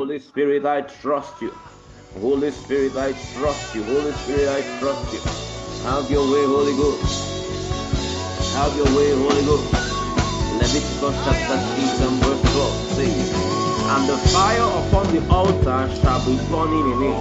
Holy Spirit, I trust you. Holy Spirit, I trust you. Holy Spirit, I trust you. Have your way, Holy Ghost. Have your way, Holy Ghost. Leviticus chapter 6 and verse 12 says, and the fire upon the altar shall be burning in it,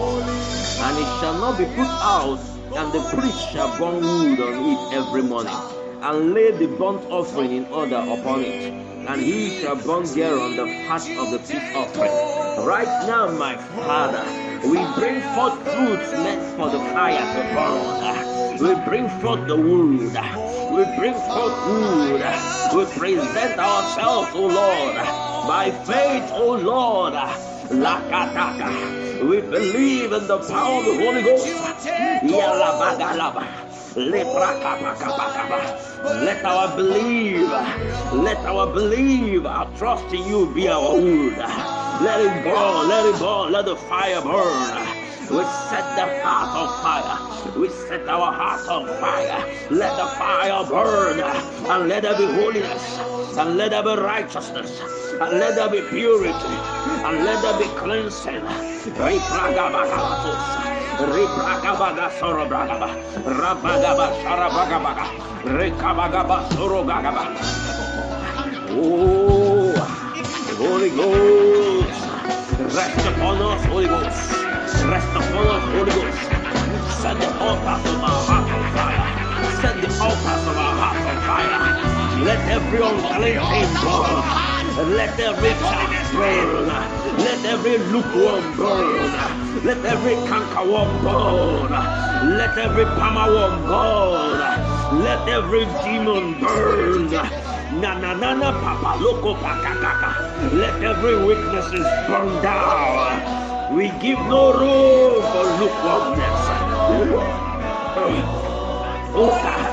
and it shall not be put out, and the priest shall burn wood on it every morning, and lay the burnt offering in order upon it, and he shall burn thereon the fat of the peace offering. Right now, my Father, we bring forth fruits meant for the fire to burn. We bring forth the wood. We bring forth wood. We present ourselves, O Lord, by faith, O Lord. Lakataka. We believe in the power of the Holy Ghost. Yalabagalaba. Let our believe, our trust in you be our wood. Let it burn, let it burn, let the fire burn. We set the heart on fire. We set our hearts on fire. Let the fire burn, and let there be holiness, and let there be righteousness, and let there be purity, and let there be cleansing. Ribragabaga sorobragaba, rabagaba sharabagabaga, rekabagaba sorogagaba. Oh, Holy Ghost, rest upon us, Holy Ghost. Rest upon us, Holy Ghost. Set the altars of our heart on fire. Set the altars of our heart on fire. Let every unclean thing burn. Let every chaff burn. Let every lukewarm burn. Let every cankerworm burn. Let every palmerworm burn. Let every demon burn. Na na na na papa loko pakakaka. Let every weaknesses burn down. We give no room for lukewarmness. Oh God.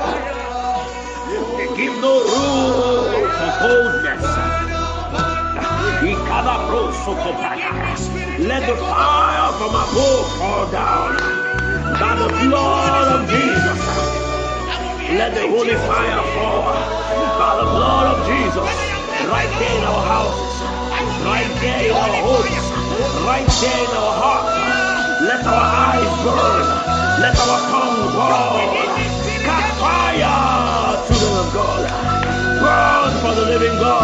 We give no room for coldness. Let the fire from above fall down. By the blood of Jesus. Let the holy fire fall. By the blood of Jesus. Right there in our houses. Right there in our homes. Right there in our hearts. Let our eyes burn. Let our tongue burn. Catch fire, children of God. Burn for the living God.